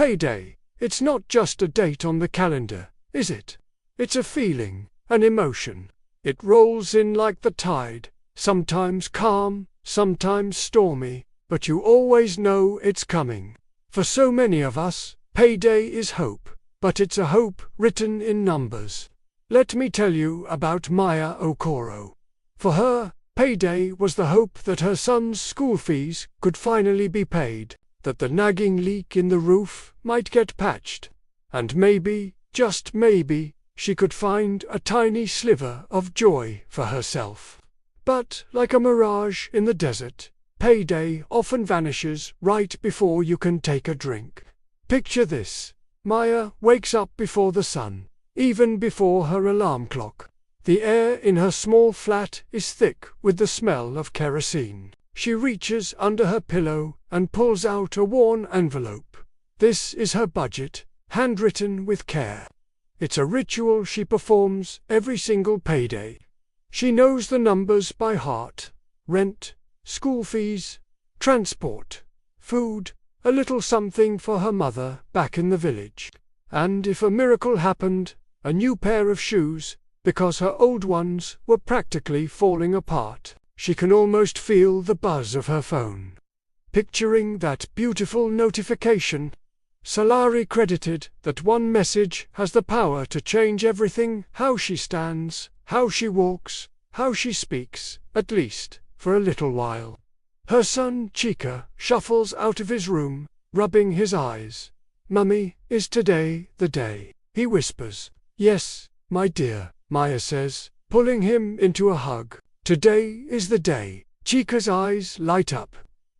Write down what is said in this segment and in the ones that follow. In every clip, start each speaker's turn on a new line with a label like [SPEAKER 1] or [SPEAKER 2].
[SPEAKER 1] Payday, it's not just a date on the calendar, is it? It's a feeling, an emotion. It rolls in like the tide, sometimes calm, sometimes stormy, but you always know it's coming. For so many of us, payday is hope, but it's a hope written in numbers. Let me tell you about Maya Okoro. For her, payday was the hope that her son's school fees could finally be paid, that the nagging leak in the roof might get patched, and maybe, just maybe, she could find a tiny sliver of joy for herself. But, like a mirage in the desert, payday often vanishes right before you can take a drink. Picture this. Maya wakes up before the sun, even before her alarm clock. The air in her small flat is thick with the smell of kerosene. She reaches under her pillow and pulls out a worn envelope. This is her budget, handwritten with care. It's a ritual she performs every single payday. She knows the numbers by heart: rent, school fees, transport, food, a little something for her mother back in the village. And if a miracle happened, a new pair of shoes, because her old ones were practically falling apart, she can almost feel the buzz of her phone. Picturing that beautiful notification, salary credited, that one message has the power to change everything: how she stands, how she walks, how she speaks, at least for a little while. Her son Chika shuffles out of his room, rubbing his eyes. "Mummy, is today the day?" he whispers. "Yes, my dear," Maya says, pulling him into a hug. "Today is the day." Chika's eyes light up.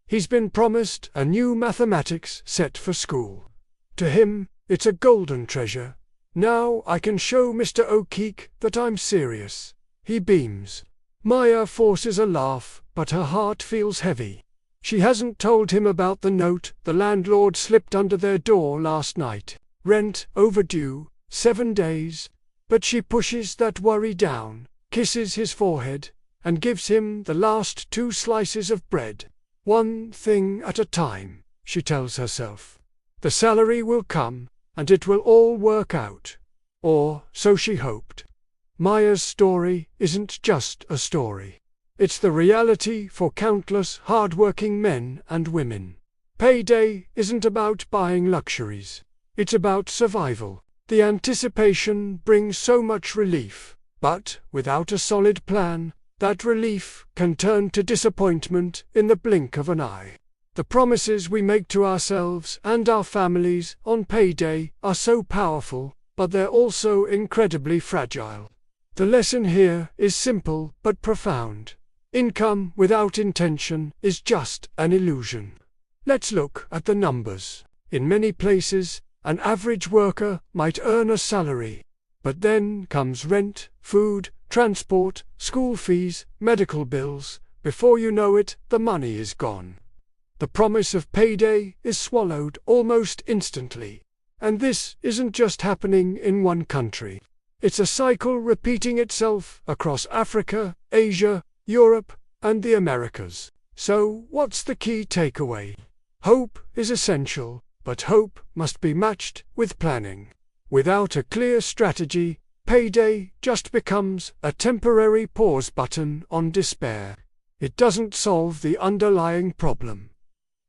[SPEAKER 1] He's been promised a new mathematics set for school. To him, it's a golden treasure. "Now I can show Mr. O'Keefe that I'm serious." He beams. Maya forces a laugh, but her heart feels heavy. She hasn't told him about the note the landlord slipped under their door last night. Rent overdue, 7 days. But she pushes that worry down, kisses his forehead, and gives him the last 2 slices of bread. One thing at a time, she tells herself. The salary will come, and it will all work out. Or so she hoped. Maya's story isn't just a story. It's the reality for countless hard-working men and women. Payday isn't about buying luxuries. It's about survival. The anticipation brings so much relief, but without a solid plan, that relief can turn to disappointment in the blink of an eye. The promises we make to ourselves and our families on payday are so powerful, but they're also incredibly fragile. The lesson here is simple but profound. Income without intention is just an illusion. Let's look at the numbers. In many places, an average worker might earn a salary. But then comes rent, food, transport, school fees, medical bills. Before you know it, the money is gone. The promise of payday is swallowed almost instantly. And this isn't just happening in one country. It's a cycle repeating itself across Africa, Asia, Europe, and the Americas. So, what's the key takeaway? Hope is essential, but hope must be matched with planning. Without a clear strategy, payday just becomes a temporary pause button on despair. It doesn't solve the underlying problem.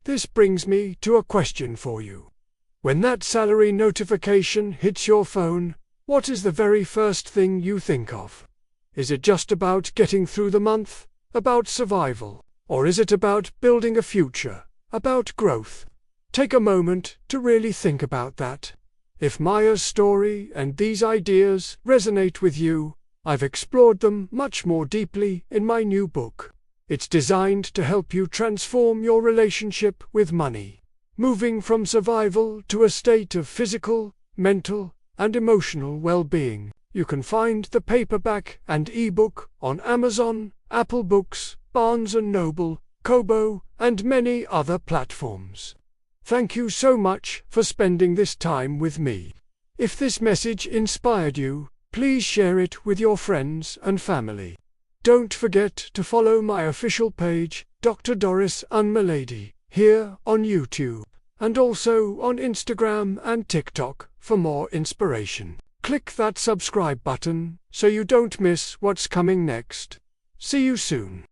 [SPEAKER 1] This brings me to a question for you. When that salary notification hits your phone, what is the very first thing you think of? Is it just about getting through the month, about survival, or is it about building a future, about growth? Take a moment to really think about that. If Maya's story and these ideas resonate with you, I've explored them much more deeply in my new book. It's designed to help you transform your relationship with money, moving from survival to a state of physical, mental, and emotional well-being. You can find the paperback and ebook on Amazon, Apple Books, Barnes & Noble, Kobo, and many other platforms. Thank you so much for spending this time with me. If this message inspired you, please share it with your friends and family. Don't forget to follow my official page, Dr. Doris C, here on YouTube. and also on Instagram and TikTok for more inspiration. Click that subscribe button so you don't miss what's coming next. See you soon.